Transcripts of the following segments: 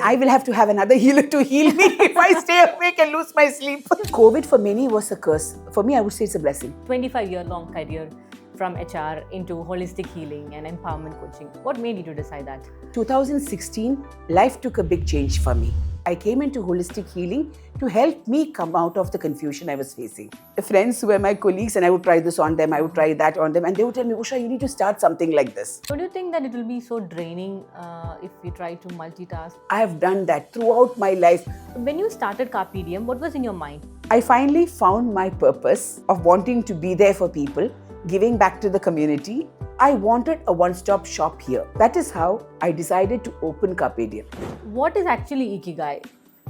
I will have to have another healer to heal me if I stay awake and lose my sleep. COVID for many was a curse. For me, I would say it's a blessing. 25-year-long career from HR into holistic healing and empowerment coaching. What made you to decide that? 2016, life took a big change for me. I came into holistic healing to help me come out of the confusion I was facing. The friends who were my colleagues, and I would try this on them, I would try that on them, and they would tell me, Usha, you need to start something like this. So do you think that it will be so draining if we try to multitask? I have done that throughout my life. When you started Carpe Diem, what was in your mind? I finally found my purpose of wanting to be there for people, giving back to the community. I wanted a one-stop shop here. That is how I decided to open Carpe Diem. What is actually Ikigai?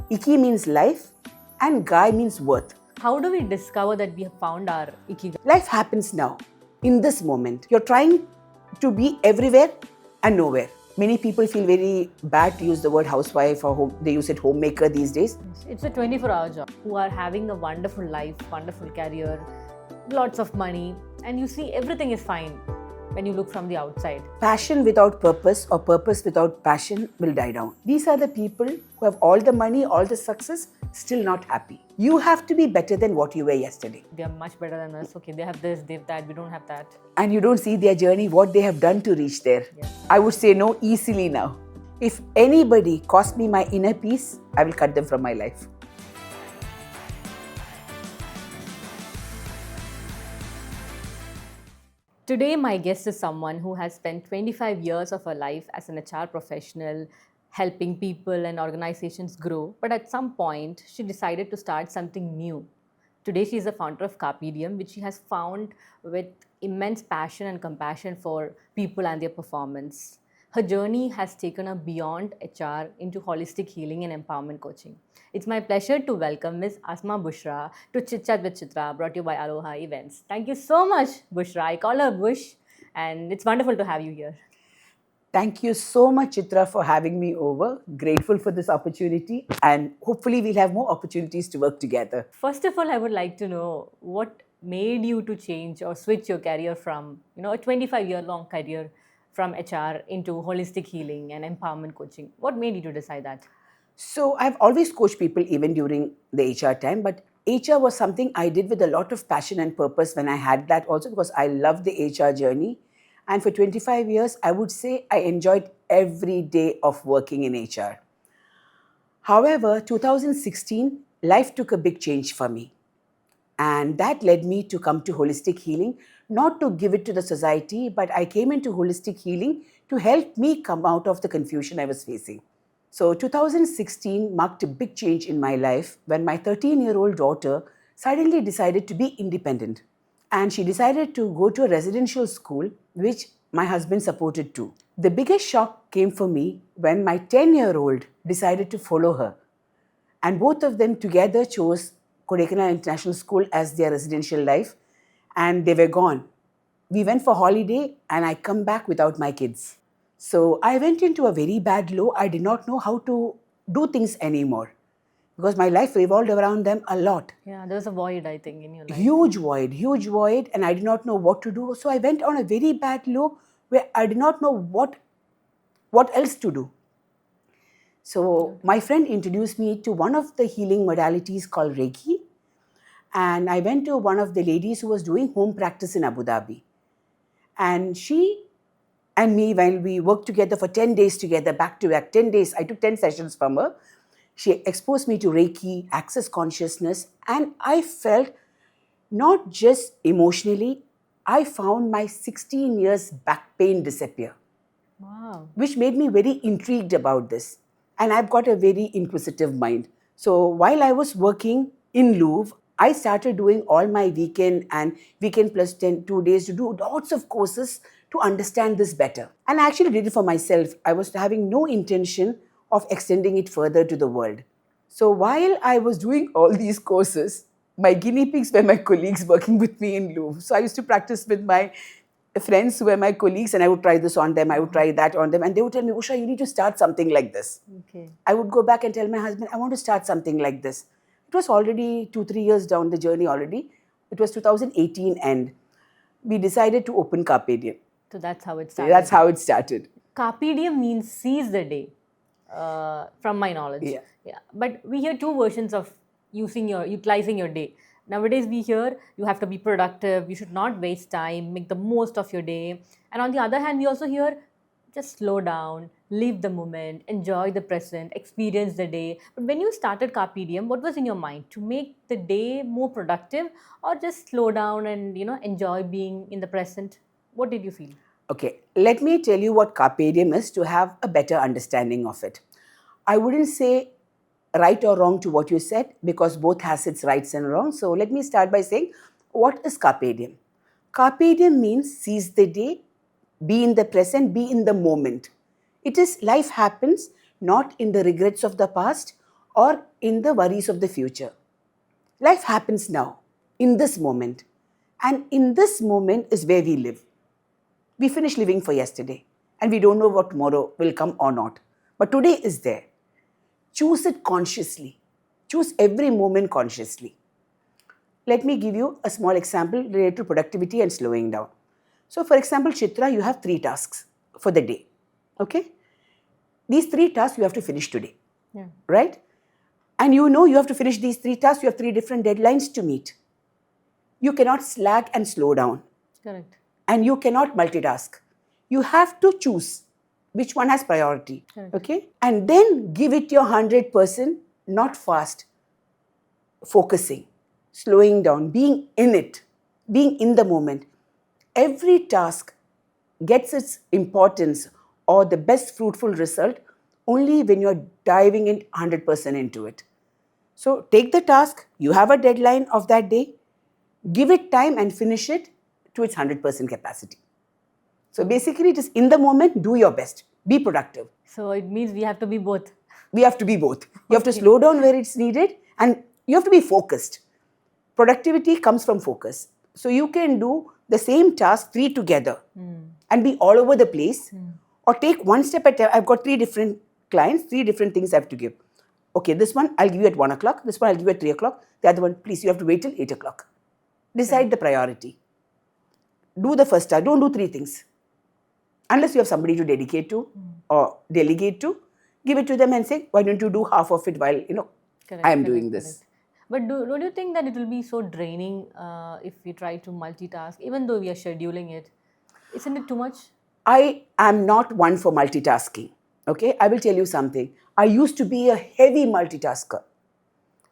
Iki means life and Gai means worth. How do we discover that we have found our Ikigai? Life happens now, in this moment. You're trying to be everywhere and nowhere. Many people feel very bad to use the word housewife or home, they use it homemaker these days. It's a 24-hour job. Who are having a wonderful life, wonderful career, lots of money, and you see everything is fine when you look from the outside. Passion without purpose or purpose without passion will die down. These are the people who have all the money, all the success, still not happy. You have to be better than what you were yesterday. They are much better than us. Okay, they have this, they have that, we don't have that. And you don't see their journey, what they have done to reach there. Yeah. I would say no easily now. If anybody cost me my inner peace, I will cut them from my life. Today, my guest is someone who has spent 25 years of her life as an HR professional, helping people and organizations grow. But at some point, she decided to start something new. Today, she is the founder of Carpe Diem, which she has found with immense passion and compassion for people and their performance. Her journey has taken her beyond HR into holistic healing and empowerment coaching. It's my pleasure to welcome Ms. Asma Bushra to Chit with Chithra, brought to you by Aloha Events. Thank you so much, Bushra. I call her Bush, and it's wonderful to have you here. Thank you so much, Chithra, for having me over. Grateful for this opportunity, and hopefully we'll have more opportunities to work together. First of all, I would like to know what made you to change or switch your career from, a 25-year-long career from HR into holistic healing and empowerment coaching. What made you to decide that? So I've always coached people even during the HR time, but HR was something I did with a lot of passion and purpose when I had that also, because I loved the HR journey. And for 25 years, I would say I enjoyed every day of working in HR. However, 2016, life took a big change for me. And that led me to come to holistic healing, not to give it to the society, but I came into holistic healing to help me come out of the confusion I was facing. So 2016 marked a big change in my life when my 13-year-old daughter suddenly decided to be independent. And she decided to go to a residential school, which my husband supported too. The biggest shock came for me when my 10-year-old decided to follow her. And both of them together chose Kodaikanal International School as their residential life, and they were gone. We went for holiday and I come back without my kids. So I went into a very bad low. I did not know how to do things anymore because my life revolved around them a lot. Yeah, there was a void, I think, in your life. Huge void, and I did not know what to do. So I went on a very bad low where I did not know what else to do. So my friend introduced me to one of the healing modalities called Reiki. And I went to one of the ladies who was doing home practice in Abu Dhabi. And she and me, while we worked together for 10 days together, back to back, 10 days, I took 10 sessions from her. She exposed me to Reiki, access consciousness, and I felt not just emotionally, I found my 16 years back pain disappear. Wow. Which made me very intrigued about this. And I've got a very inquisitive mind. So while I was working in Louvre, I started doing all my weekend and weekend plus 2 days to do lots of courses to understand this better. And I actually did it for myself. I was having no intention of extending it further to the world. So while I was doing all these courses, my guinea pigs were my colleagues working with me in Louvre. So I used to practice with my friends who were my colleagues, and I would try this on them, I would try that on them, and they would tell me, Usha, you need to start something like this. Okay. I would go back and tell my husband, I want to start something like this. It was already 2-3 years down the journey already. It was 2018 and we decided to open Carpe Diem. So that's how it started. That's how it started. Carpe Diem means seize the day. from my knowledge. Yeah. Yeah. But we hear two versions of utilizing your day. Nowadays we hear you have to be productive, you should not waste time, make the most of your day. And on the other hand, we also hear just slow down, live the moment, enjoy the present, experience the day. But when you started Carpe Diem, what was in your mind? To make the day more productive, or just slow down and enjoy being in the present? What did you feel? Okay, let me tell you what Carpe Diem is to have a better understanding of it. I wouldn't say right or wrong to what you said because both has its rights and wrongs. So let me start by saying, what is Carpe Diem? Carpe Diem means seize the day, be in the present, be in the moment. It is life happens not in the regrets of the past or in the worries of the future. Life happens now, in this moment. And in this moment is where we live. We finish living for yesterday and we don't know what tomorrow will come or not. But today is there. Choose it consciously. Choose every moment consciously. Let me give you a small example related to productivity and slowing down. So, for example, Chithra, you have 3 tasks for the day. Okay? These 3 tasks you have to finish today. Yeah. Right? And you have to finish these 3 tasks. You have 3 different deadlines to meet. You cannot slack and slow down. Correct. And you cannot multitask. You have to choose which one has priority. Correct. Okay? And then give it your 100%, not fast, focusing, slowing down, being in it, being in the moment. Every task gets its importance or the best fruitful result only when you're diving in 100% into it. So take the task, you have a deadline of that day, give it time and finish it to its 100% capacity. So basically it is in the moment, do your best, be productive. So it means we have to be both. We have to be both. You have to slow down where it's needed and you have to be focused. Productivity comes from focus. So you can do the same task 3 together and be all over the place or take one step at a time. I've got 3 different clients, 3 different things I have to give. Okay, this one I'll give you at 1 o'clock, this one I'll give you at 3 o'clock, the other one, please, you have to wait till 8 o'clock. Decide the priority. Do the first task, don't do 3 things. Unless you have somebody to dedicate to or delegate to, give it to them and say, why don't you do half of it while, I am doing this. Correct. But don't you think that it will be so draining if we try to multitask, even though we are scheduling it? Isn't it too much? I am not one for multitasking. Okay, I will tell you something. I used to be a heavy multitasker.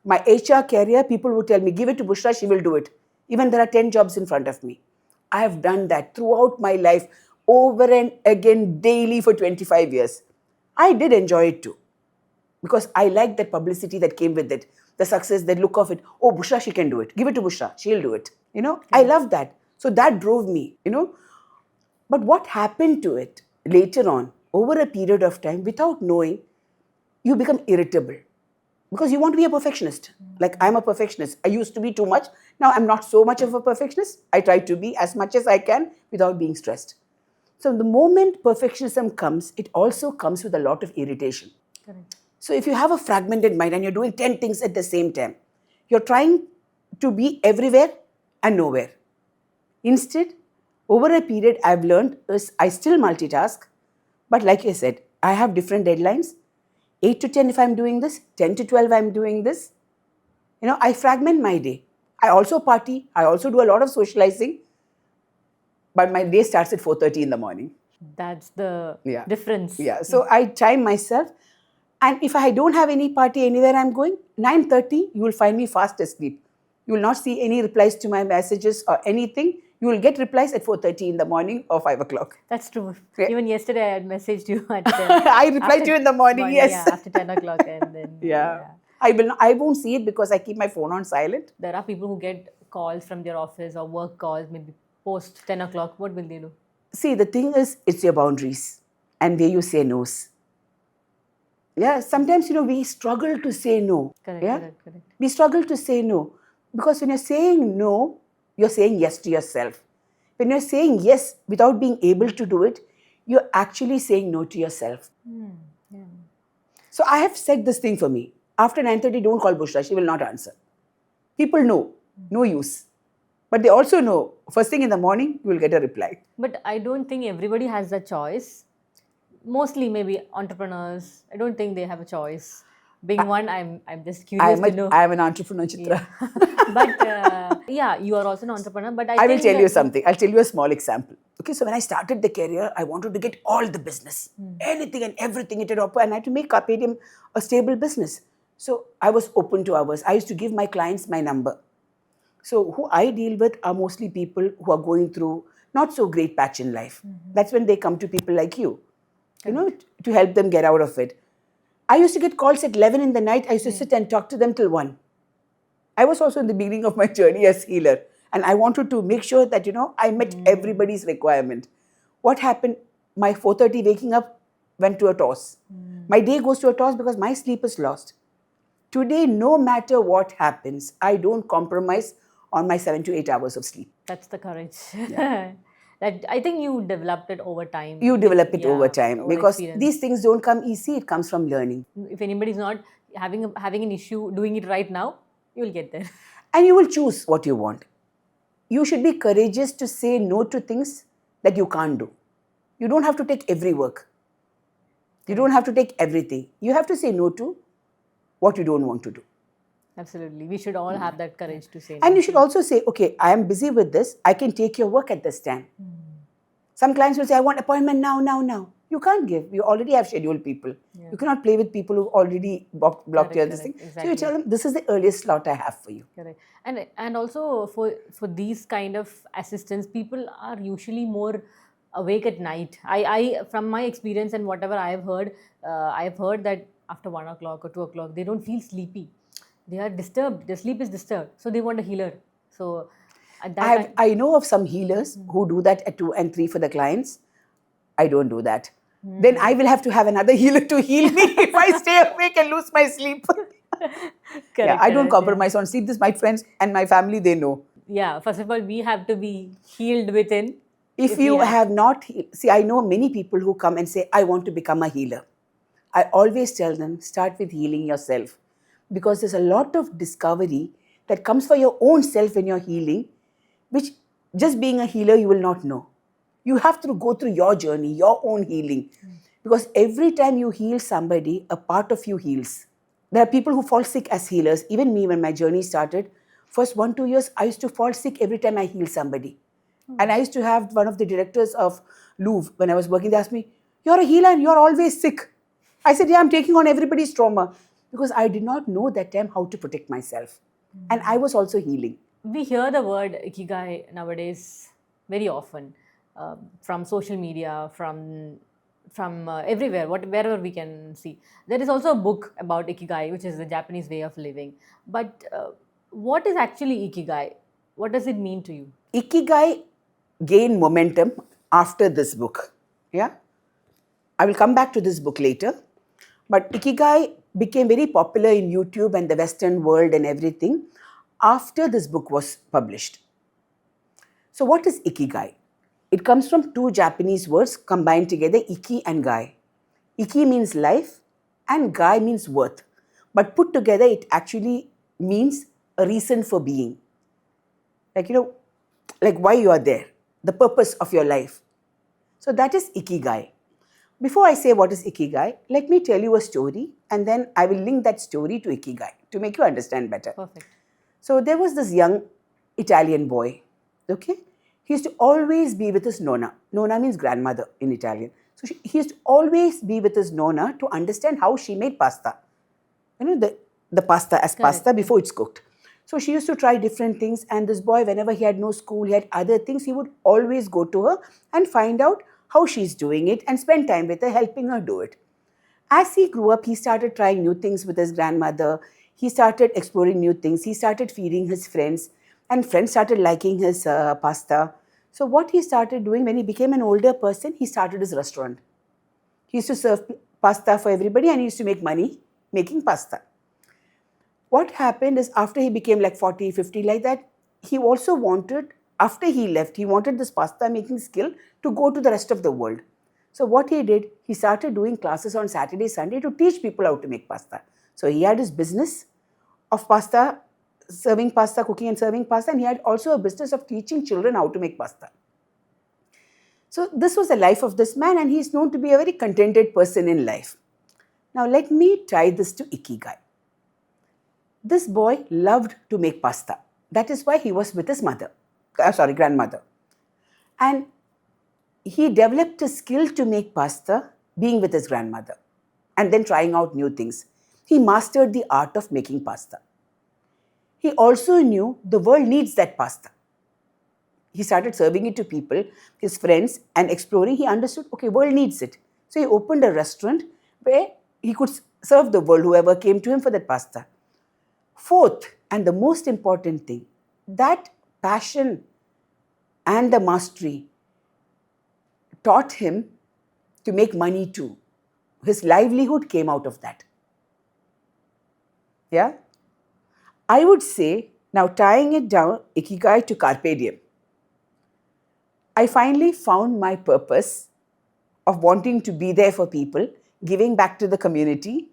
My HR career, people would tell me, give it to Bushra, she will do it. Even there are 10 jobs in front of me. I have done that throughout my life, over and again, daily for 25 years. I did enjoy it too. Because I like that publicity that came with it. The success, the look of it. Oh, Bushra, she can do it. Give it to Bushra, she'll do it. I love that. So that drove me, But what happened to it later on, over a period of time, without knowing, you become irritable. Because you want to be a perfectionist. Like I'm a perfectionist. I used to be too much. Now I'm not so much of a perfectionist. I try to be as much as I can without being stressed. So the moment perfectionism comes, it also comes with a lot of irritation. Correct. So if you have a fragmented mind and you're doing 10 things at the same time, you're trying to be everywhere and nowhere. Instead, over a period I've learned is I still multitask, but like I said, I have different deadlines. 8 to 10 if I'm doing this, 10 to 12 I'm doing this. I fragment my day. I also party, I also do a lot of socializing, but my day starts at 4:30 in the morning. That's the difference. Yeah, so I time myself. And if I don't have any party anywhere I'm going, 9:30, you will find me fast asleep. You will not see any replies to my messages or anything. You will get replies at 4:30 in the morning or 5 o'clock. That's true. Yeah. Even yesterday I had messaged you at 10. I replied to you in the morning, yes. Yeah, after 10 o'clock and then... Yeah. I won't see it because I keep my phone on silent. There are people who get calls from their office or work calls, maybe post 10 o'clock. What will they do? See, the thing is, it's your boundaries and where you say no's. Yeah, sometimes, we struggle to say no. Correct. We struggle to say no. Because when you're saying no, you're saying yes to yourself. When you're saying yes without being able to do it, you're actually saying no to yourself. So I have said this thing for me. After 9:30, don't call Bushra, she will not answer. People know, no use. But they also know, first thing in the morning, you will get a reply. But I don't think everybody has the choice. Mostly maybe entrepreneurs. I don't think they have a choice. Being one, I'm just curious to know. I'm an entrepreneur, Chithra. Yeah, but yeah, you are also an entrepreneur. But I I will think tell you that something. I'll tell you a small example. Okay, so when I started the career, I wanted to get all the business, anything and everything it had offer, and I had to make Carpe Diem a stable business. So I was open to hours. I used to give my clients my number. So who I deal with are mostly people who are going through not so great patch in life. That's when they come to people like you know, to help them get out of it. I used to get calls at 11 in the night. I used to sit and talk to them till 1. I was also in the beginning of my journey as healer, and I wanted to make sure that I met everybody's requirement. What happened? My 4:30 waking up went to a toss. My day goes to a toss because my sleep is lost. Today, no matter what happens, I don't compromise on my 7 to 8 hours of sleep. that's the courage. Yeah. That I think you developed it over time You with, develop it over yeah, time over because these experience. things don't come easy. It comes from learning. If anybody's not having an issue doing it right now, you will get there. And you will choose what you want. You should be courageous to say no to things that you can't do. You don't have to take every work. You don't have to take everything. You have to say no to what you don't want to do. Absolutely, we should all have that courage to say And no. you should also say, okay, I am busy with this. I can take your work at this time. Some clients will say, I want appointment now, now, now. You can't give. You already have scheduled people. Yeah. You cannot play with people who already blocked your this thing. Correct, So you tell exactly. them, this is the earliest slot I have for you. Correct. And also for these kind of assistants, people are usually more awake at night. I from my experience and whatever I've heard that after 1 o'clock or 2 o'clock, they don't feel sleepy. They are disturbed. Their sleep is disturbed, so they want a healer. So at that time, I know of some healers who do that at 2 and 3 for the clients. I don't do that. Then I will have to have another healer to heal me if I stay awake and lose my sleep. Yeah, I don't correct. Yeah. compromise on sleep. This, my friends and my family, they know. Yeah. First of all, we have to be healed within. If If we you have, have not, see, I know many people who come and say, I want to become a healer. I always tell them, start with healing yourself. Because there's a lot of discovery that comes for your own self when you're healing, which just being a healer, you will not know. You have to go through your journey, your own healing. Because every time you heal somebody, a part of you heals. There are people who fall sick as healers. Even me, when my journey started, first 1-2 years, I used to fall sick every time I heal somebody. And I used to have one of the directors of Louvre, when I was working, they asked me, you're a healer and you're always sick. I said, yeah, I'm taking on everybody's trauma. Because I did not know that time how to protect myself. And I was also healing. we hear the word ikigai nowadays very often, from social media, from everywhere, wherever we can see. There is also a book about ikigai, which is the Japanese way of living. But what is actually ikigai? What does it mean to you? Ikigai gained momentum after this book. Yeah. I will come back to this book later. But Ikigai became very popular in YouTube and the Western world and everything after this book was published. So, what is Ikigai? It comes from two Japanese words combined together, Iki and Gai. Iki means life and Gai means worth. But put together, it actually means a reason for being. Like why you are there, the purpose of your life. So, that is Ikigai. Before I say what is Ikigai, let me tell you a story and then I will link that story to Ikigai to make you understand better. Perfect. So there was this young Italian boy, okay? He used to always be with his nonna. Nonna means grandmother in Italian. So he used to always be with his nonna to understand how she made pasta. The pasta as pasta before it's cooked. So she used to try different things, and this boy, whenever he had no school, he had other things, he would always go to her and find out how she's doing it and spend time with her, helping her do it. As he grew up, he started trying new things with his grandmother. He started exploring new things. He started feeding his friends, and friends started liking his pasta. So, what he started doing when he became an older person, he started his restaurant. He used to serve pasta for everybody and he used to make money making pasta. What happened is after he became like 40, 50, like that, he also wanted, after he left, he wanted this pasta making skill to go to the rest of the world. So what he did, he started doing classes on Saturday, Sunday to teach people how to make pasta. So he had his business of pasta, serving pasta, cooking and serving pasta, and he had also a business of teaching children how to make pasta. So this was the life of this man, and he's known to be a very contented person in life. Now let me tie this to Ikigai. This boy loved to make pasta. That is why he was with his grandmother. And he developed a skill to make pasta being with his grandmother and then trying out new things. He mastered the art of making pasta. He also knew the world needs that pasta. He started serving it to people, his friends, and exploring. He understood, okay, world needs it. So he opened a restaurant where he could serve the world, whoever came to him for that pasta. Fourth, and the most important thing, that passion and the mastery taught him to make money too. His livelihood came out of that. Yeah? I would say, now tying it down, Ikigai to Carpe Diem, I finally found my purpose of wanting to be there for people, giving back to the community.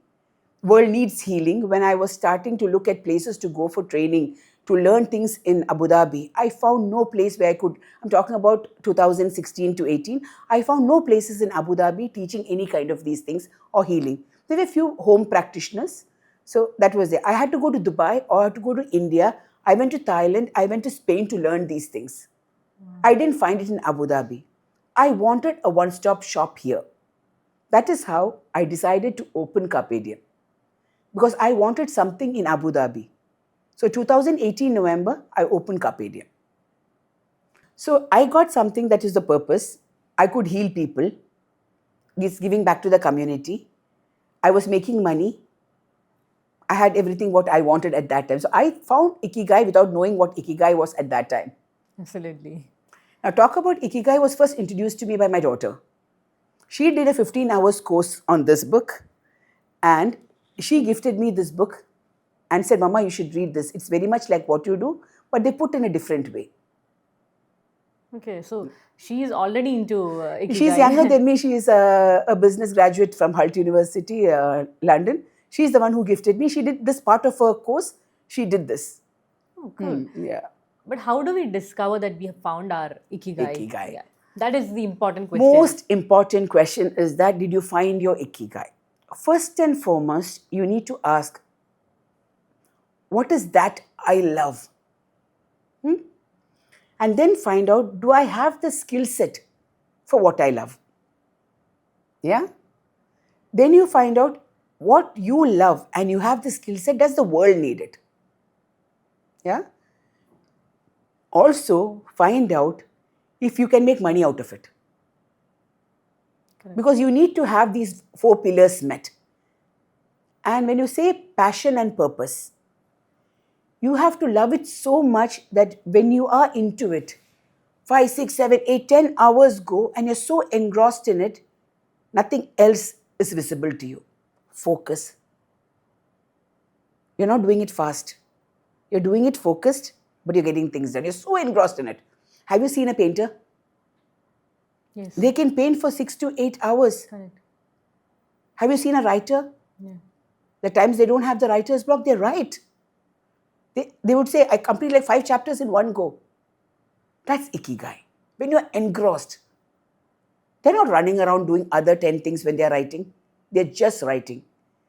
World needs healing. When I was starting to look at places to go for training, to learn things in Abu Dhabi, I found no place where I could, I'm talking about 2016 to 18, I found no places in Abu Dhabi teaching any kind of these things or healing. There were a few home practitioners. So that was it. I had to go to Dubai or I had to go to India. I went to Thailand. I went to Spain to learn these things. I didn't find it in Abu Dhabi. I wanted a one-stop shop here. That is how I decided to open Carpe Diem, because I wanted something in Abu Dhabi. So 2018 November, I opened Carpe Diem. So I got something that is the purpose. I could heal people. It's giving back to the community. I was making money. I had everything what I wanted at that time. So I found Ikigai without knowing what Ikigai was at that time. Absolutely. Now talk about Ikigai was first introduced to me by my daughter. She did a 15 hours course on this book, and she gifted me this book and said, Mama, you should read this. It's very much like what you do, but they put in a different way. Okay, so she is already into Ikigai. She's younger than me. She is a business graduate from Hult University, London. She's the one who gifted me. She did this part of her course. She did this. Oh, cool. Yeah. But how do we discover that we have found our Ikigai? Ikigai. Yeah. That is the important question. Most important question is that, did you find your Ikigai? First and foremost, you need to ask, what is that I love? And then find out, do I have the skill set for what I love? Yeah? Then you find out what you love and you have the skill set. Does the world need it? Yeah? Also, find out if you can make money out of it. Correct. Because you need to have these 4 pillars met. And when you say passion and purpose, you have to love it so much that when you are into it, 5, 6, 7, 8, 10 hours go and you're so engrossed in it, nothing else is visible to you. Focus. You're not doing it fast. You're doing it focused, but you're getting things done. You're so engrossed in it. Have you seen a painter? Yes. They can paint for 6 to 8 hours. Correct. Have you seen a writer? Yeah. The times they don't have the writer's block, they write. They would say, I complete like 5 chapters in one go. That's Ikigai. When you're engrossed, they're not running around doing other 10 things when they're writing. They're just writing.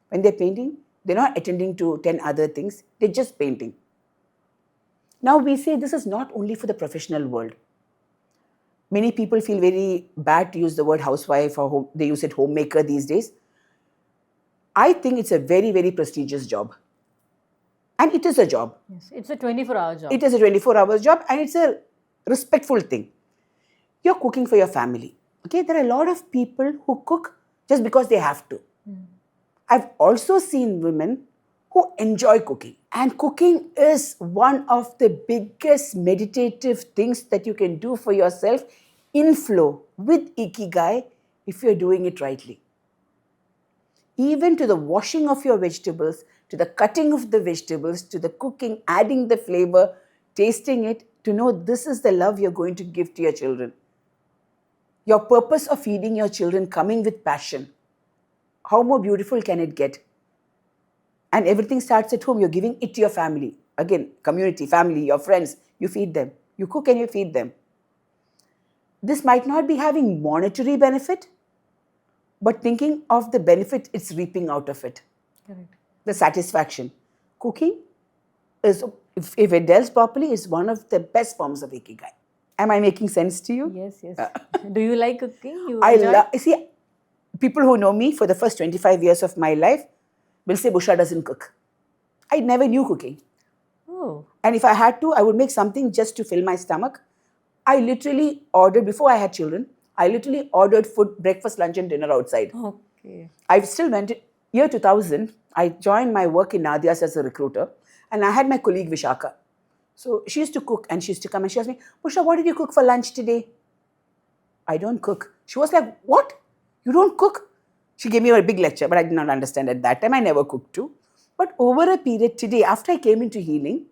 When they're painting, they're not attending to 10 other things. They're just painting. Now we say this is not only for the professional world. Many people feel very bad to use the word housewife or home, they use it homemaker these days. I think it's a very, very prestigious job. And it is a job. Yes, it's a 24-hour job. It is a 24-hour job and it's a respectful thing. You're cooking for your family. Okay, there are a lot of people who cook just because they have to. I've also seen women who enjoy cooking. And cooking is one of the biggest meditative things that you can do for yourself in flow with Ikigai if you're doing it rightly. Even to the washing of your vegetables, to the cutting of the vegetables, to the cooking, adding the flavor, tasting it, to know this is the love you're going to give to your children. Your purpose of feeding your children coming with passion. How more beautiful can it get? And everything starts at home. You're giving it to your family. Again, community, family, your friends. You feed them. You cook and you feed them. this might not be having monetary benefit, but thinking of the benefit it's reaping out of it. Correct. The satisfaction. Cooking is, if it does properly, is one of the best forms of Ikigai. Am I making sense to you? Yes, yes. Do you like cooking? You I enjoy? love, see, people who know me for the first 25 years of my life will say Bushra doesn't cook. I never knew cooking. Oh, And if I had to, I would make something just to fill my stomach. I literally ordered, before I had children, I literally ordered food, breakfast, lunch, and dinner outside. okay. I still went, year 2000, I joined my work in Nadia's as a recruiter, and I had my colleague Vishaka. So she used to cook, and she used to come and she asked me, Bushra, what did you cook for lunch today? I don't cook. She was like, what? You don't cook? She gave me a big lecture, but I did not understand at that time. I never cooked too. But over a period today, after I came into healing,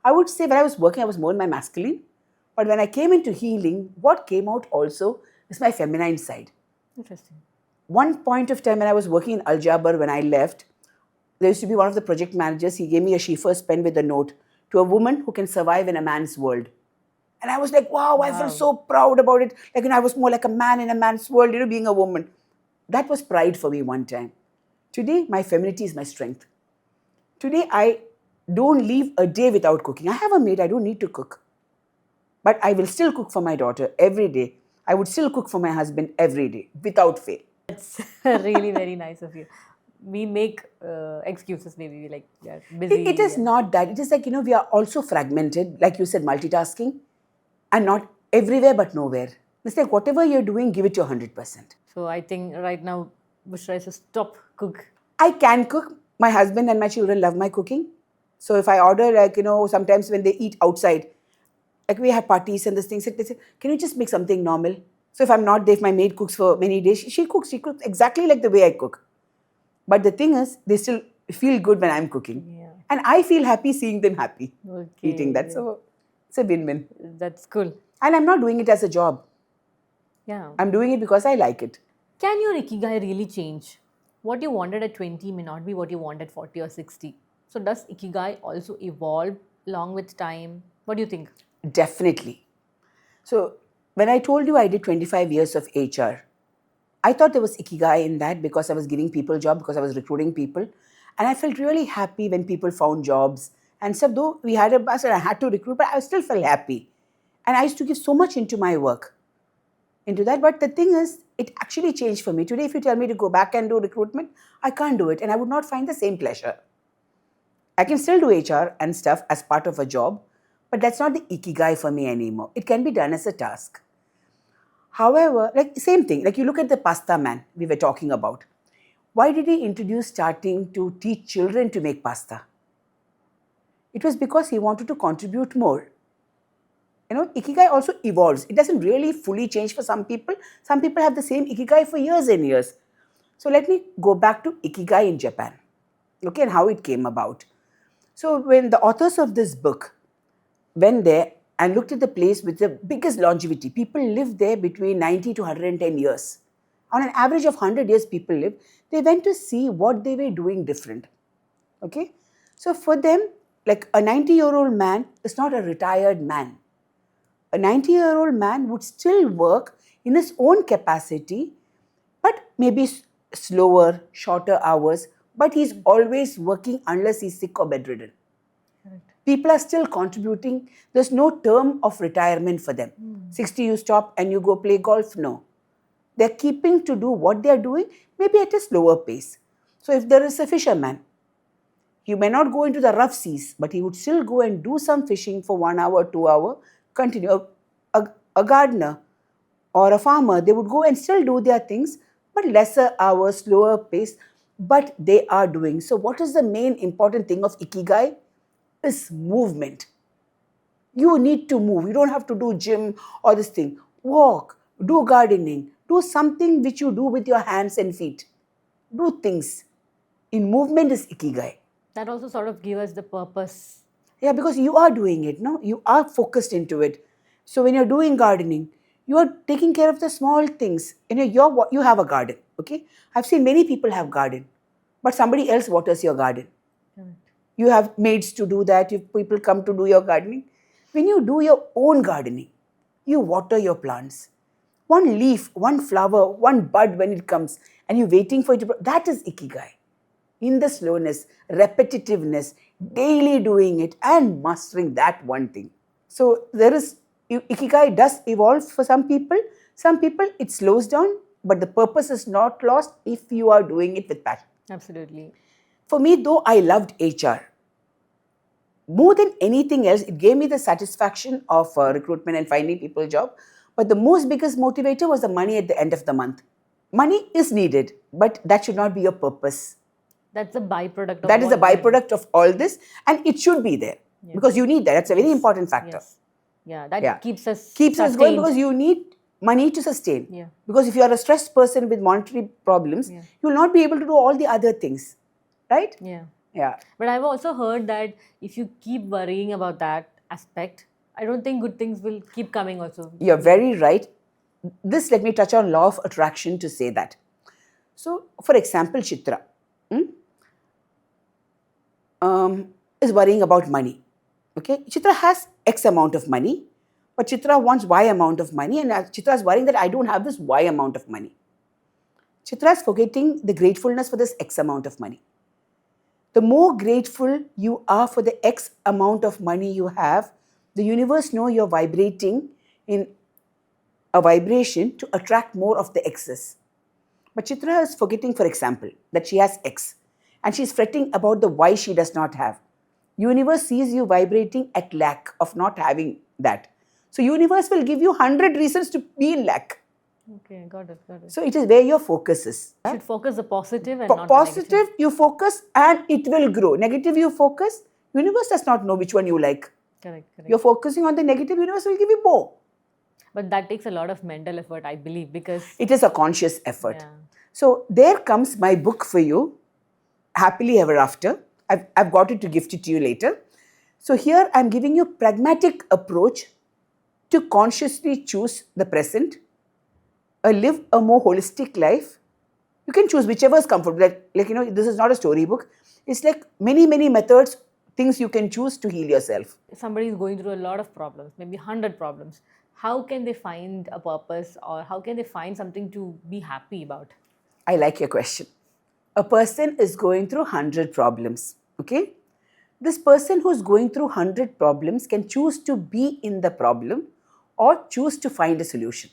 I would say when I was working, I was more in my masculine. But when I came into healing, what came out also is my feminine side. Interesting. One point of time when I was working in Al Jaber, when I left, there used to be one of the project managers. He gave me a Schiefer's pen with a note to a woman who can survive in a man's world. And I was like, wow, I felt so proud about it. Like, I was more like a man in a man's world, being a woman. That was pride for me one time. Today, my femininity is my strength. Today, I don't leave a day without cooking. I have a maid, I don't need to cook. But I will still cook for my daughter every day. I would still cook for my husband every day, without fail. That's really very nice of you. We make excuses, maybe like we are busy. It is not that. It is like, we are also fragmented, like you said, multitasking, and not everywhere but nowhere. It's like whatever you're doing, give it your 100%. So I think right now, Bushra is a top cook. I can cook. My husband and my children love my cooking. So if I order, sometimes when they eat outside, like we have parties and this thing, they say, can you just make something normal? So if I'm not there, if my maid cooks for many days, she cooks exactly like the way I cook. But the thing is, they still feel good when I'm cooking. Yeah. And I feel happy seeing them happy eating that. Yeah. So it's a win-win. That's cool. And I'm not doing it as a job. Yeah. I'm doing it because I like it. Can your Ikigai really change? What you wanted at 20 may not be what you want at 40 or 60. So does Ikigai also evolve along with time? What do you think? Definitely. So when I told you I did 25 years of HR, I thought there was Ikigai in that because I was giving people jobs, because I was recruiting people. And I felt really happy when people found jobs. And so though we had a bus and I had to recruit, but I still felt happy. And I used to give so much into my work, into that. But the thing is, it actually changed for me. Today, if you tell me to go back and do recruitment, I can't do it. And I would not find the same pleasure. I can still do HR and stuff as part of a job, but that's not the Ikigai for me anymore. It can be done as a task. However, like same thing, like you look at the pasta man we were talking about. Why did he introduce starting to teach children to make pasta? It was because he wanted to contribute more. Ikigai also evolves. It doesn't really fully change for some people. Some people have the same Ikigai for years and years. So let me go back to Ikigai in Japan, okay, and how it came about. So when the authors of this book went there and looked at the place with the biggest longevity, people live there between 90 to 110 years. On an average of 100 years people live. They went to see what they were doing different. Okay? So for them, like a 90-year-old man is not a retired man. A 90-year-old man would still work in his own capacity, but maybe slower, shorter hours, but he's always working unless he's sick or bedridden. People are still contributing. There's no term of retirement for them. 60 you stop and you go play golf. No. They're keeping to do what they're doing, maybe at a slower pace. So if there is a fisherman, he may not go into the rough seas, but he would still go and do some fishing for 1 hour, 2 hours, continue. A gardener or a farmer, they would go and still do their things, but lesser hours, slower pace, but they are doing. So what is the main important thing of Ikigai? Is movement. You need to move. You don't have to do gym or this thing. Walk, do gardening, do something which you do with your hands and feet. Do things. In movement is Ikigai. That also sort of gives us the purpose. Yeah, because you are doing it, no? You are focused into it. So when you're doing gardening, you are taking care of the small things. You have a garden, okay? I've seen many people have garden, but somebody else waters your garden. You have maids to do that. If people come to do your gardening. When you do your own gardening, you water your plants. one leaf, one flower, one bud when it comes, and you're waiting for it to. That is Ikigai. In the slowness, repetitiveness, daily doing it, and mastering that one thing. So there is Ikigai does evolve for some people. Some people it slows down, but the purpose is not lost if you are doing it with passion. Absolutely. For me, though, I loved HR. More than anything else, it gave me the satisfaction of recruitment and finding people a job. But the most biggest motivator was the money at the end of the month. Money is needed, but that should not be your purpose. That's a byproduct of That is a what we are doing. byproduct of all this, and it should be there because you need that. That's a very important factor. Yes. Yeah, that keeps us Keeps us going because you need money to sustain. Yeah. Because if you are a stressed person with monetary problems, you will not be able to do all the other things, right? Yeah. Yeah. But I've also heard that if you keep worrying about that aspect, I don't think good things will keep coming also. You're very right. This, let me touch on law of attraction to say that. So, for example, Chithra is worrying about money. Okay, Chithra has X amount of money, but Chithra wants Y amount of money, and Chithra is worrying that I don't have this Y amount of money. Chithra is forgetting the gratefulness for this X amount of money. The more grateful you are for the X amount of money you have, the universe knows you're vibrating in a vibration to attract more of the excess. But Chithra is forgetting, for example, that she has X and she's fretting about the Y she does not have. Universe sees you vibrating at lack of not having that. So universe will give you 100 reasons to be in lack. Okay, got it. So it is where your focus is. You should focus the positive and not the Positive, negative. you focus and it will grow. Negative, you focus. Universe does not know which one you like. Correct. You're focusing on the negative, universe will give you more. But that takes a lot of mental effort, I believe, because It is a conscious effort. Yeah. So there comes my book for you, Happily Ever After. I've got it to gift it to you later. So here I'm giving you pragmatic approach to consciously choose the present, live a more holistic life. You can choose whichever is comfortable. Like, this is not a storybook. It's like many, many methods, things you can choose to heal yourself. somebody is going through a lot of problems, maybe 100 problems. How can they find a purpose, or how can they find something to be happy about? I like your question. A person is going through 100 problems, okay? This person who's going through 100 problems can choose to be in the problem or choose to find a solution.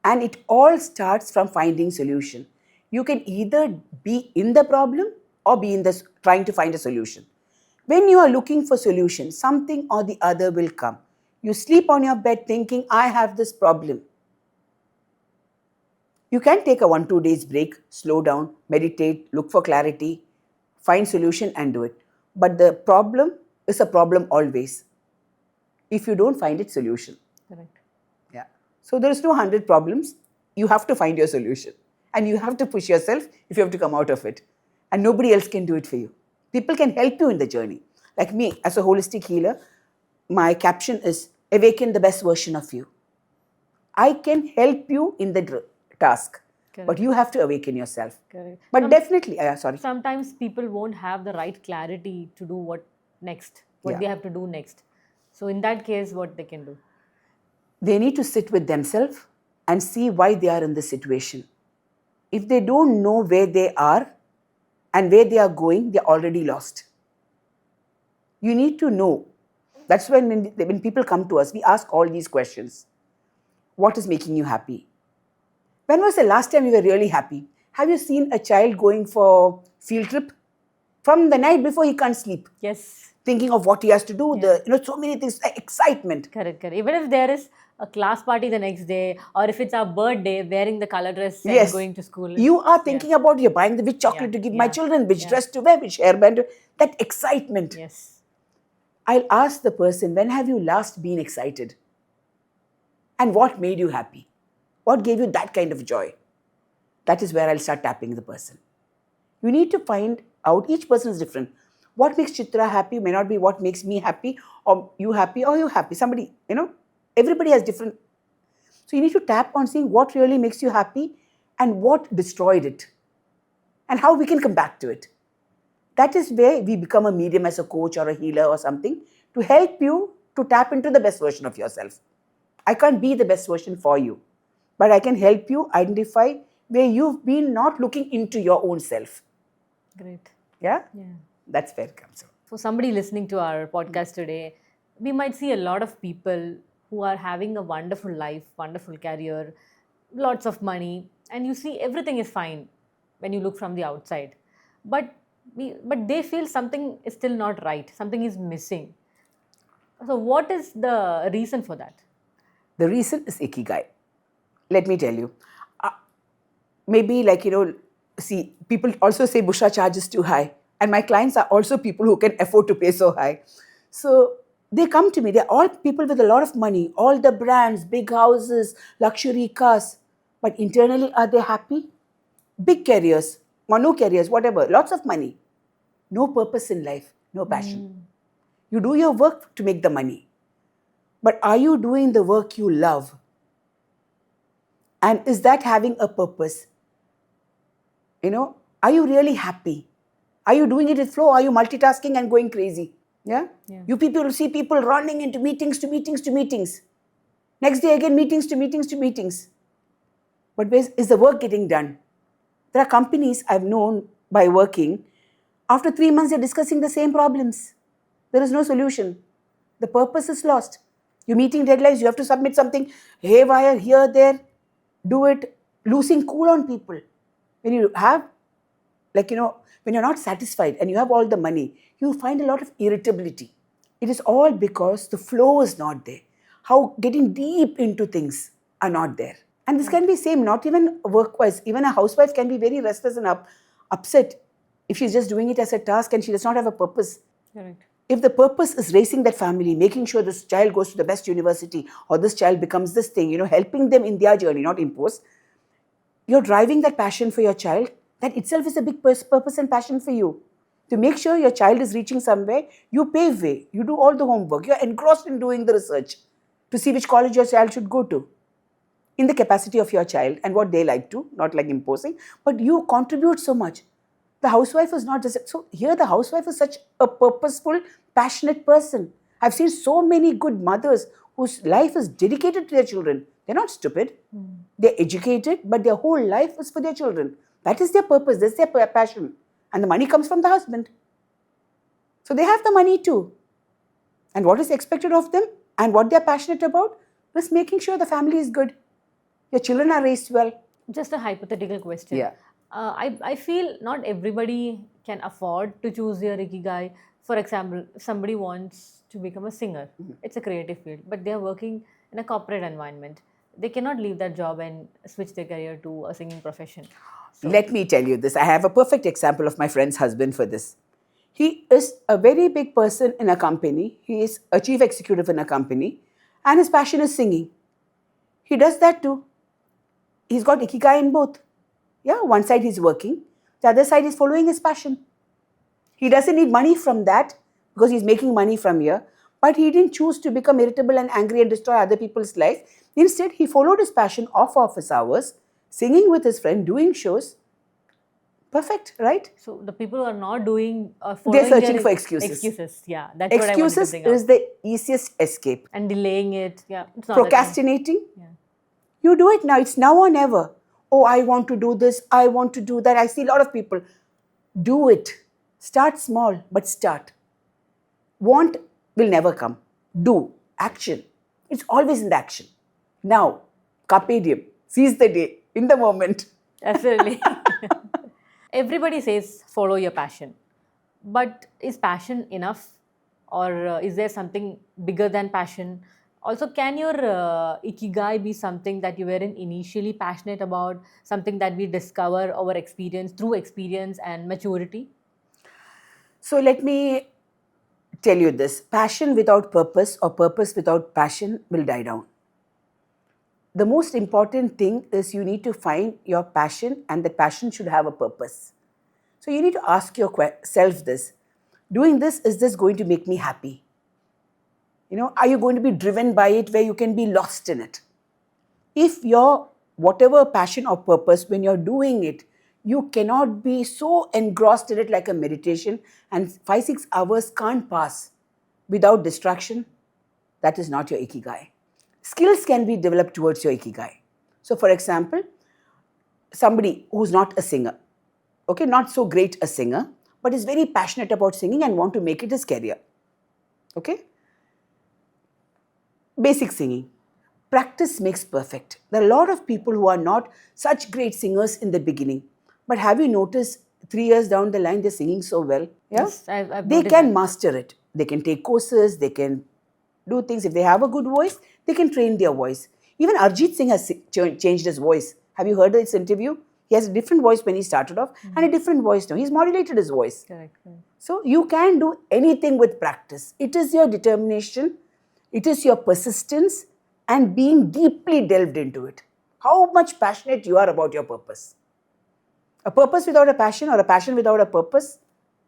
And it all starts from finding solution. You can either be in the problem or be in the trying to find a solution. When you are looking for solution, something or the other will come. You sleep on your bed thinking, I have this problem. You can take a 1-2 days break, slow down, meditate, look for clarity, find solution and do it. But the problem is a problem always if you don't find its solution. Correct. Yeah. So there is no 100 problems. You have to find your solution. And you have to push yourself if you have to come out of it. And nobody else can do it for you. People can help you in the journey. Like me, as a holistic healer, my caption is, awaken the best version of you. I can help you in the task. Correct. But you have to awaken yourself. Correct. But definitely, sorry. Sometimes people won't have the right clarity to do what next, what they have to do next. So in that case, what they can do? They need to sit with themselves and see why they are in this situation. If they don't know where they are and where they are going, they're already lost. You need to know. That's when people come to us, we ask all these questions. What is making you happy? When was the last time you were really happy? Have you seen a child going for field trip? From the night before, he can't sleep. Yes. Thinking of what he has to do, so many things, excitement. Correct. Even if there is a class party the next day, or if it's our birthday, wearing the color dress and going to school. You are thinking about you're buying which chocolate to give my children, which dress to wear, which hairband, that excitement. Yes. I'll ask the person, when have you last been excited? And what made you happy? What gave you that kind of joy? That is where I'll start tapping the person. You need to find out, each person is different. What makes Chithra happy may not be what makes me happy, or you happy. Somebody, everybody has different. So you need to tap on seeing what really makes you happy and what destroyed it and how we can come back to it. That is where we become a medium as a coach or a healer or something to help you to tap into the best version of yourself. I can't be the best version for you. but I can help you identify where you've been not looking into your own self. Great. Yeah? Yeah. That's where it comes from. For somebody listening to our podcast today, we might see a lot of people who are having a wonderful life, wonderful career, lots of money, and you see everything is fine when you look from the outside. But but they feel something is still not right, something is missing. So, what is the reason for that? The reason is Ikigai. Let me tell you. Maybe see, people also say Bushra charge is too high. And my clients are also people who can afford to pay so high. So they come to me. They're all people with a lot of money, all the brands, big houses, luxury cars. But internally, are they happy? Big careers, mono careers, whatever, lots of money. No purpose in life, no passion. You do your work to make the money. But are you doing the work you love? And is that having a purpose? Are you really happy? Are you doing it with flow? Are you multitasking and going crazy? Yeah? You people will see people running into meetings to meetings to meetings. Next day again, meetings to meetings to meetings. But where is the work getting done? There are companies I've known by working, after 3 months, they're discussing the same problems. There is no solution. The purpose is lost. You're meeting deadlines, you have to submit something haywire here, there, do it, losing cool on people. When you have, when you're not satisfied and you have all the money, you find a lot of irritability. It is all because the flow is not there. How getting deep into things are not there. And this can be same, not even work-wise. Even a housewife can be very restless and upset if she's just doing it as a task and she does not have a purpose. Correct. If the purpose is raising that family, making sure this child goes to the best university or this child becomes this thing, helping them in their journey, not impose, you're driving that passion for your child, that itself is a big purpose and passion for you. To make sure your child is reaching somewhere, you pave way, you do all the homework, you're engrossed in doing the research to see which college your child should go to in the capacity of your child and what they like to, not like imposing, but you contribute so much. The housewife is not just, so here the housewife is such a purposeful, passionate person. I've seen so many good mothers whose life is dedicated to their children. They're not stupid. They're educated, but their whole life is for their children. That is their purpose, that's their passion. And the money comes from the husband. So they have the money too. And what is expected of them and what they're passionate about is making sure the family is good. Your children are raised well. Just a hypothetical question. Yeah. I feel not everybody can afford to choose their Ikigai. For example, if somebody wants to become a singer, it's a creative field, but they are working in a corporate environment. They cannot leave that job and switch their career to a singing profession. So, let me tell you this. I have a perfect example of my friend's husband for this. He is a very big person in a company. He is a chief executive in a company, and his passion is singing. He does that too. He's got Ikigai in both. Yeah, one side he's working, the other side is following his passion. He doesn't need money from that because he's making money from here, but he didn't choose to become irritable and angry and destroy other people's life. Instead, he followed his passion off office hours, singing with his friend, doing shows. Perfect, right? so the people who are not doing They're following searching their for excuses. Excuses, yeah, that's what I wanted to Excuses bring up. is the easiest escape. And delaying it, yeah, it's not that Procrastinating, Yeah. you do it now. It's now or never. Oh, I want to do this. I want to do that. I see a lot of people. Do it. Start small, but start. Want will never come. Do. Action. It's always in the action. Now, Carpe Diem. Seize the day, in the moment. Absolutely. Everybody says follow your passion. But is passion enough? Or is there something bigger than passion? Also, can your Ikigai be something that you weren't initially passionate about, something that we discover over experience, through experience and maturity? So let me tell you this. Passion without purpose or purpose without passion will die down. The most important thing is you need to find your passion, and that passion should have a purpose. So you need to ask yourself this. Doing this, is this going to make me happy? Are you going to be driven by it where you can be lost in it? If your whatever passion or purpose, when you're doing it, you cannot be so engrossed in it like a meditation, and 5-6 hours can't pass without distraction, that is not your Ikigai. Skills can be developed towards your Ikigai. So, for example, somebody who's not a singer, okay, not so great a singer, but is very passionate about singing and want to make it his career, okay? Basic singing. Practice makes perfect. There are a lot of people who are not such great singers in the beginning, but have you noticed 3 years down the line they're singing so well? Yeah, Yes, I've they noticed can that. master it. They can take courses. They can do things. If they have a good voice, they can train their voice. Even Arjit Singh has changed his voice. Have you heard this interview? He has a different voice when he started off and a different voice now. He's modulated his voice. Correct, correct. So you can do anything with practice. It is your determination, it is your persistence, and being deeply delved into it. How much passionate you are about your purpose. A purpose without a passion or a passion without a purpose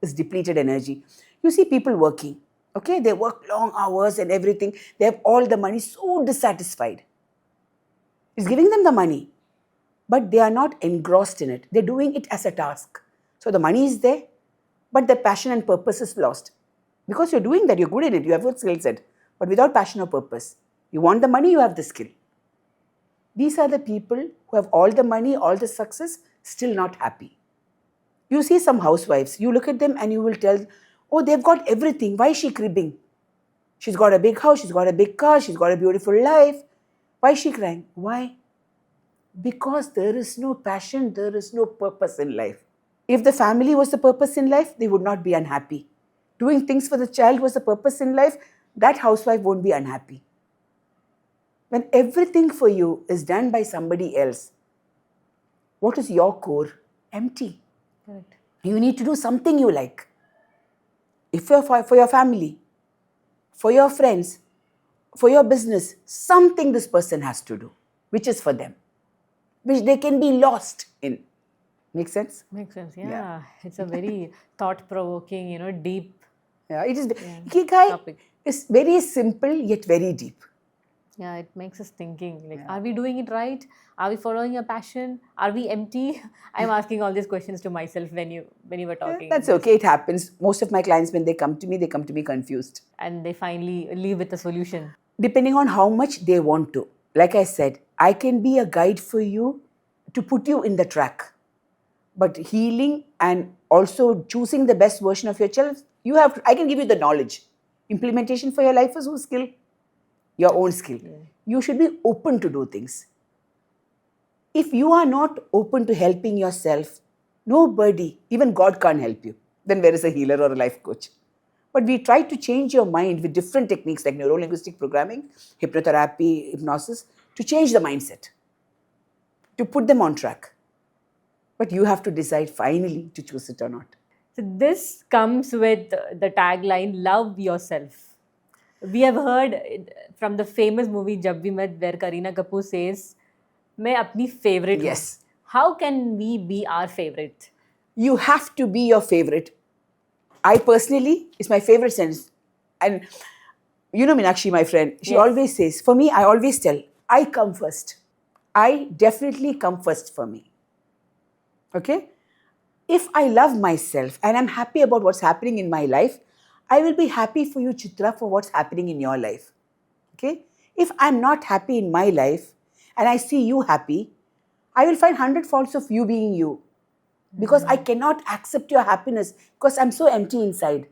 is depleted energy. You see people working, okay? They work long hours and everything. They have all the money, so dissatisfied. It's giving them the money, but they are not engrossed in it. They're doing it as a task. So the money is there, but the passion and purpose is lost. Because you're doing that, you're good in it, you have a skill set, but without passion or purpose. You want the money, you have the skill. These are the people who have all the money, all the success, still not happy. You see some housewives, you look at them and you will tell, oh, they've got everything. Why is she cribbing? She's got a big house, she's got a big car, she's got a beautiful life. Why is she crying? Why? Because there is no passion, there is no purpose in life. If the family was the purpose in life, they would not be unhappy. Doing things for the child was the purpose in life, that housewife won't be unhappy. When everything for you is done by somebody else, what is your core? Empty. Correct. You need to do something you like. If you're for your family, for your friends, for your business, something this person has to do, which is for them, which they can be lost in. Make sense? Makes sense. Yeah. It's a very thought-provoking, deep Yeah, it is. Ikigai topic. is very simple yet very deep. Yeah, it makes us thinking. Like, are we doing it right? Are we following a passion? Are we empty? I'm asking all these questions to myself when you were talking. That's okay. It happens. Most of my clients, when they come to me confused. And they finally leave with a solution. Depending on how much they want to. Like I said, I can be a guide for you to put you in the track. But healing and also choosing the best version of yourself, I can give you the knowledge. Implementation for your life is whose skill? Your own skill. Yeah. You should be open to do things. If you are not open to helping yourself, nobody, even God can't help you. Then where is a healer or a life coach? But we try to change your mind with different techniques like neuro-linguistic programming, hypnotherapy, hypnosis, to change the mindset, to put them on track. But you have to decide finally to choose it or not. So this comes with the tagline, love yourself. We have heard from the famous movie Jab We Met where Kareena Kapoor says, मैं अपनी favorite हूँ. Yes. How can we be our favorite? You have to be your favorite. I personally, it's my favorite sentence. And you know Meenakshi, my friend, she always says, for me, I always tell, I come first. I definitely come first for me. Okay? If I love myself and I'm happy about what's happening in my life, I will be happy for you, Chithra, for what's happening in your life. Okay? If I'm not happy in my life and I see you happy, I will find 100 faults of you being you. Because I cannot accept your happiness because I'm so empty inside.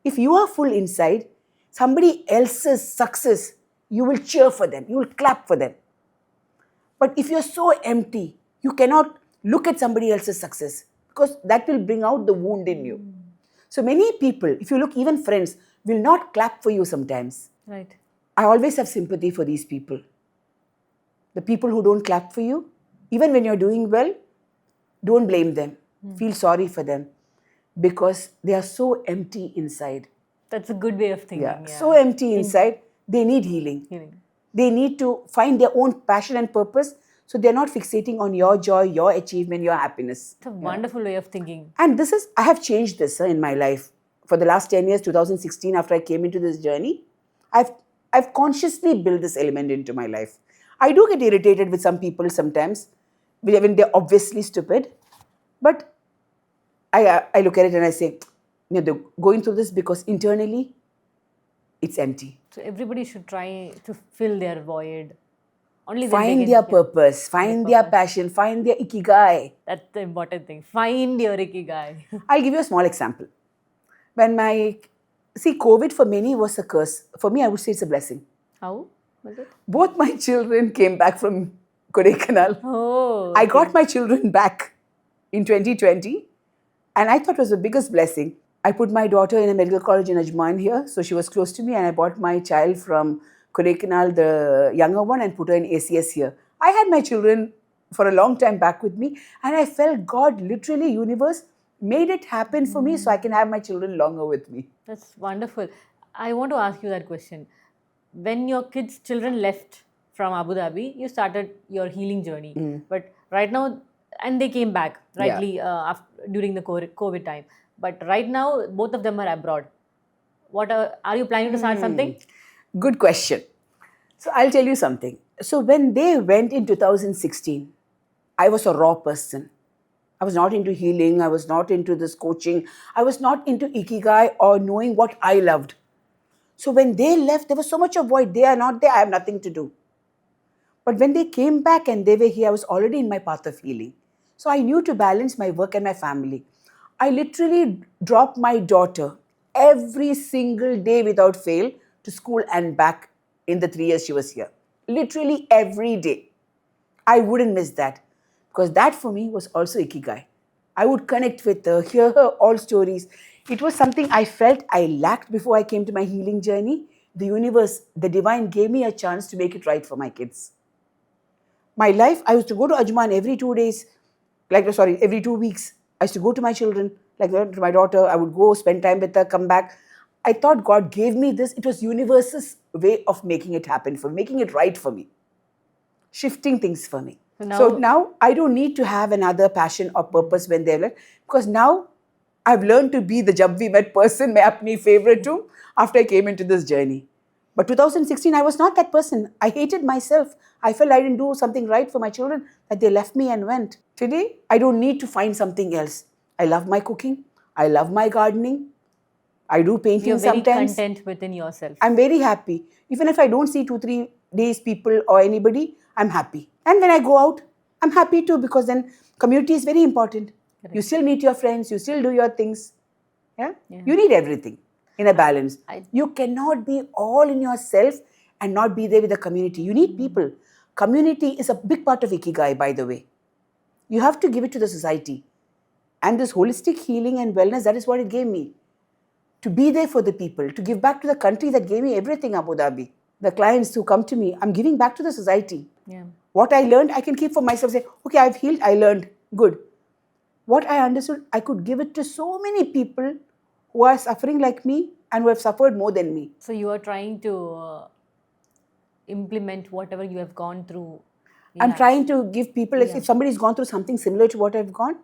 If you are full inside, somebody else's success, you will cheer for them, you will clap for them. But if you're so empty, you cannot look at somebody else's success because that will bring out the wound in you. So many people, if you look, even friends, will not clap for you sometimes. Right. I always have sympathy for these people. The people who don't clap for you, even when you're doing well, don't blame them. Feel sorry for them because they are so empty inside. That's a good way of thinking. Yeah. So empty inside, they need healing. They need to find their own passion and purpose so they're not fixating on your joy, your achievement, your happiness. It's a wonderful way of thinking. And I have changed this in my life. For the last 10 years, 2016, after I came into this journey, I've consciously built this element into my life. I do get irritated with some people sometimes when they're obviously stupid. But I look at it and I say, they're going through this because internally, it's empty. So everybody should try to fill their void. Only then they Find can their yeah, purpose, find their purpose. passion, find their ikigai. That's the important thing. Find your ikigai. I'll give you a small example. When COVID for many was a curse. For me, I would say it's a blessing. How was it? Both my children came back from Kodaikanal. Oh, I okay. got my children back in 2020, and I thought it was the biggest blessing. I put my daughter in a medical college in Ajman here, so she was close to me, and I brought my child from Kodaikanal, the younger one, and put her in ACS here. I had my children for a long time back with me, and I felt God, literally, universe, made it happen for me so I can have my children longer with me. That's wonderful. I want to ask you that question. When your kids' children left from Abu Dhabi, you started your healing journey. But right now, and they came back Yeah. rightly during the COVID time. But right now, both of them are abroad. What are you planning to start something? Good question. So I'll tell you something. So when they went in 2016, I was a raw person. I was not into healing. I was not into this coaching. I was not into Ikigai or knowing what I loved. So when they left, there was so much of void. They are not there. I have nothing to do. But when they came back and they were here, I was already in my path of healing. So I knew to balance my work and my family. I literally dropped my daughter every single day without fail to school and back in the 3 years she was here. Literally every day. I wouldn't miss that because that for me was also Ikigai. I would connect with her, hear her all stories. It was something I felt I lacked before I came to my healing journey. The universe, the divine gave me a chance to make it right for my kids. My life, I used to go to Ajman every 2 days, every 2 weeks. I used to go to my children, to my daughter. I would go spend time with her, come back. I thought God gave me this. It was universe's way of making it happen for me, making it right for me, shifting things for me. So now I don't need to have another passion or purpose when they're left because now I've learned to be the jab we met person, my apni favorite too, after I came into this journey. But 2016, I was not that person. I hated myself. I felt I didn't do something right for my children, that they left me and went. Today, I don't need to find something else. I love my cooking. I love my gardening. I do painting You're very sometimes. content within yourself. I'm very happy. Even if I don't see 2-3 days people or anybody, I'm happy. And when I go out, I'm happy too because then community is very important. Correct. You still meet your friends, you still do your things. Yeah? You need everything in a balance. You cannot be all in yourself and not be there with the community. You need people. Community is a big part of Ikigai, by the way. You have to give it to the society. And this holistic healing and wellness, that is what it gave me. To be there for the people, to give back to the country that gave me everything, Abu Dhabi. The clients who come to me, I'm giving back to the society. Yeah. What I learned, I can keep for myself. Say, okay, I've healed, I learned, good. What I understood, I could give it to so many people who are suffering like me and who have suffered more than me. So you are trying to implement whatever you have gone through. I'm trying to give people, if somebody's gone through something similar to what I've gone,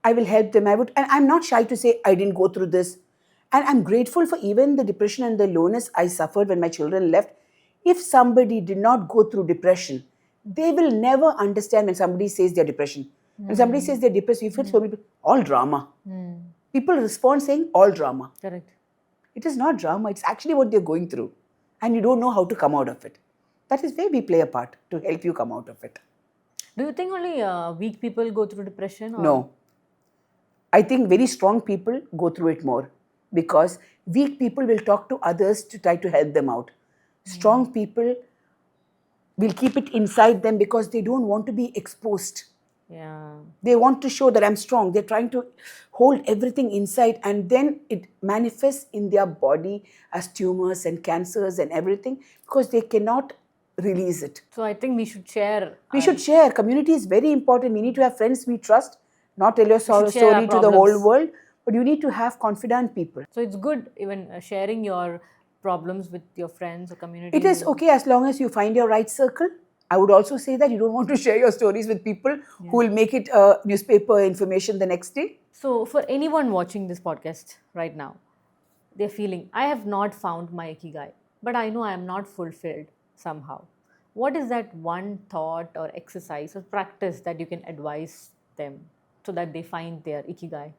I will help them. And I'm not shy to say I didn't go through this. And I'm grateful for even the depression and the lowness I suffered when my children left. If somebody did not go through depression, they will never understand when somebody says they're depression. When somebody says they're depressed, you feel so many people, all drama. People respond saying all drama. Correct. It is not drama, it's actually what they're going through. And you don't know how to come out of it. That is where we play a part to help you come out of it. Do you think only weak people go through depression? Or? No. I think very strong people go through it more because weak people will talk to others to try to help them out. Strong people will keep it inside them because they don't want to be exposed. Yeah. They want to show that I'm strong. They're trying to hold everything inside and then it manifests in their body as tumors and cancers and everything because they cannot release it. So I think we should share. We should share. Community is very important. We need to have friends we trust, not tell your story to the whole world, but you need to have confident people. So it's good even sharing your problems with your friends or community. It is okay as long as you find your right circle. I would also say that you don't want to share your stories with people who will make it newspaper information the next day. So for anyone watching this podcast right now, they're feeling, I have not found my Ikigai, but I know I am not fulfilled somehow. What is that one thought or exercise or practice that you can advise them so that they find their Ikigai?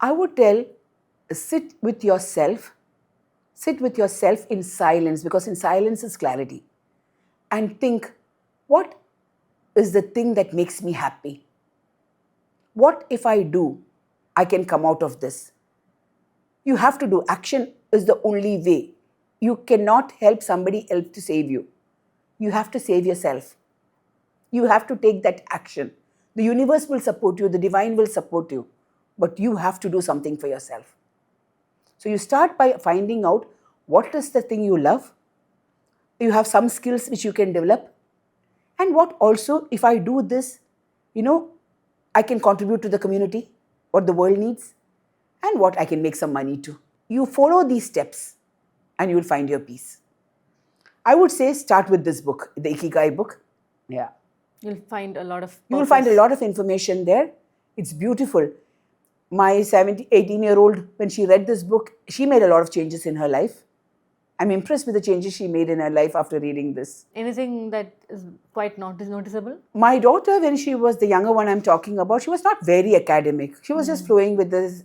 I would tell, sit with yourself in silence because in silence is clarity. and think, what is the thing that makes me happy? What if I do, I can come out of this? You have to do. Action is the only way. You cannot help somebody else to save you. You have to save yourself. You have to take that action. The universe will support you, the divine will support you, but you have to do something for yourself. So you start by finding out what is the thing you love. You have some skills which you can develop. And what also, if I do this, I can contribute to the community, what the world needs, and what I can make some money too. You follow these steps and you will find your peace. I would say start with this book, the Ikigai book. Yeah. You'll find a lot of purpose. You will find a lot of information there. It's beautiful. My 18-year-old, when she read this book, she made a lot of changes in her life. I'm impressed with the changes she made in her life after reading this. Anything that is quite noticeable? My daughter, when she was the younger one I'm talking about, she was not very academic. She was just flowing with this,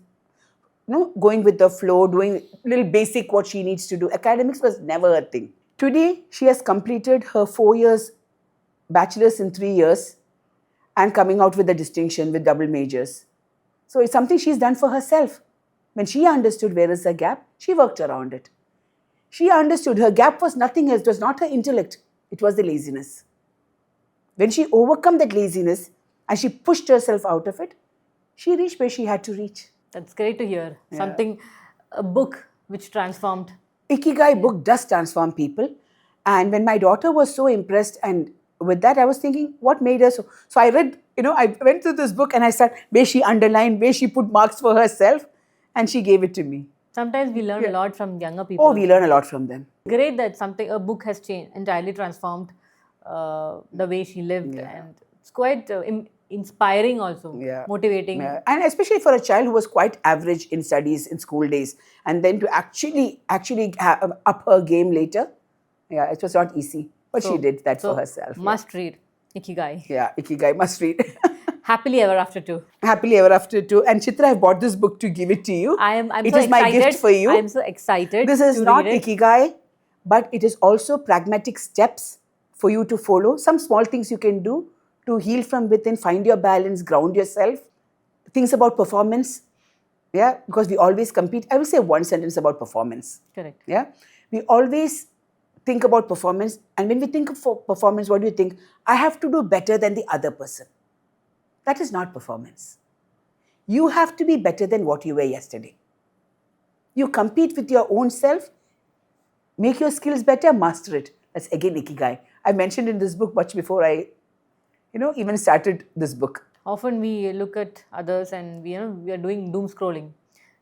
going with the flow, doing little basic what she needs to do. Academics was never a thing. Today, she has completed her 4 years bachelor's in 3 years and coming out with a distinction with double majors. So it's something she's done for herself. When she understood where is her gap, she worked around it. She understood her gap was nothing else. It was not her intellect. It was the laziness. When she overcome that laziness and she pushed herself out of it, she reached where she had to reach. That's great to hear. Yeah. A book which transformed. Ikigai book does transform people. And when my daughter was so impressed and with that, I was thinking, what made her so? So I read, I went through this book and I said, where she underlined, where she put marks for herself, and she gave it to me. Sometimes we learn a lot from younger people. Oh, we learn a lot from them. Great that a book has changed, entirely transformed the way she lived. Yeah. And it's quite inspiring also, motivating. Yeah. And especially for a child who was quite average in studies in school days, and then to actually up her game later, it was not easy. But she did that for herself. Must read Ikigai. Yeah, Ikigai, must read. Happily Ever After 2. Happily Ever After 2. And Chithra, I bought this book to give it to you. I'm it so is excited. My gift for you. I'm so excited. This is not Ikigai, but it is also pragmatic steps for you to follow. Some small things you can do to heal from within, find your balance, ground yourself. Things about performance. Yeah, because we always compete. I will say one sentence about performance. Correct. Yeah, we always think about performance, and when we think of performance, what do you think? I have to do better than the other person. That is not performance. You have to be better than what you were yesterday. You compete with your own self, make your skills better, master it. That's again Ikigai. I mentioned in this book much before I, even started this book. Often we look at others and we are doing doom scrolling.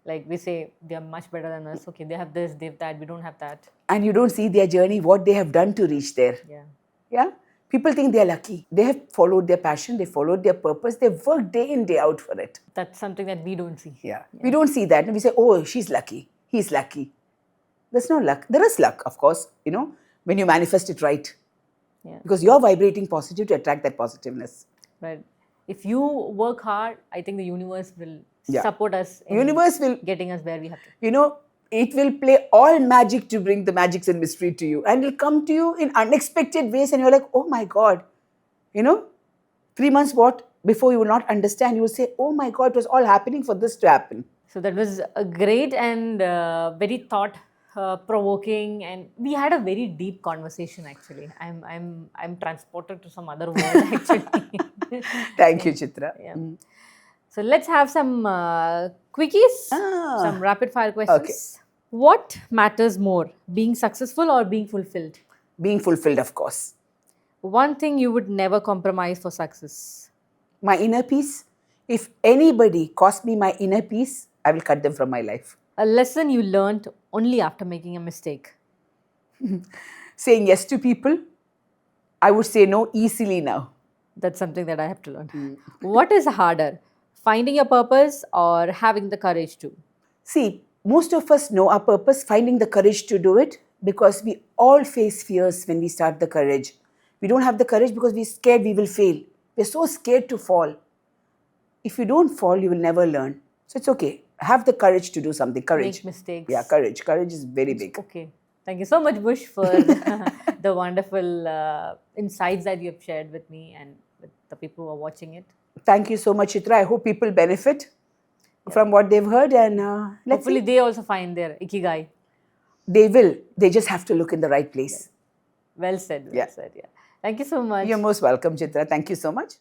Like we say, they are much better than us. Okay, they have this, they have that, we don't have that. And you don't see their journey, what they have done to reach there. Yeah. Yeah? People think they are lucky. They have followed their passion, they followed their purpose, they've worked day in, day out for it. That's something that we don't see. Yeah. We don't see that. And we say, oh, she's lucky, he's lucky. There's no luck. There is luck, of course, when you manifest it right. Yeah. Because you're vibrating positive to attract that positiveness. Right. If you work hard, I think the universe will support us in getting us where we have to. It will play all magic to bring the magics and mystery to you. And it'll come to you in unexpected ways and you're like, oh my God. 3 months before you will not understand. You will say, oh my God, it was all happening for this to happen. So that was a great and very thought-provoking, and we had a very deep conversation actually. I'm transported to some other world actually. Thank you, Chithra. Yeah. So let's have some quickies, some rapid fire questions. Okay. What matters more, being successful or being fulfilled? Being fulfilled, of course. One thing you would never compromise for success? My inner peace. If anybody cost me my inner peace, I will cut them from my life. A lesson you learned only after making a mistake? Saying yes to people. I would say no easily now. That's something that I have to learn. What is harder, finding your purpose or having the courage to? See, most of us know our purpose, finding the courage to do it, because we all face fears when we start the courage. We don't have the courage because we're scared we will fail. We're so scared to fall. If you don't fall, you will never learn. So it's okay. Have the courage to do something. Courage. Make mistakes. Yeah, courage. Courage is very big. Okay. Thank you so much, Bush, for the wonderful insights that you have shared with me and with the people who are watching it. Thank you so much, Chithra. I hope people benefit from what they've heard, and let's Hopefully, see. they also find their Ikigai. They will. They just have to look in the right place. Well said, well Yeah. said. Yeah. Thank you so much. You're most welcome, Chithra. Thank you so much.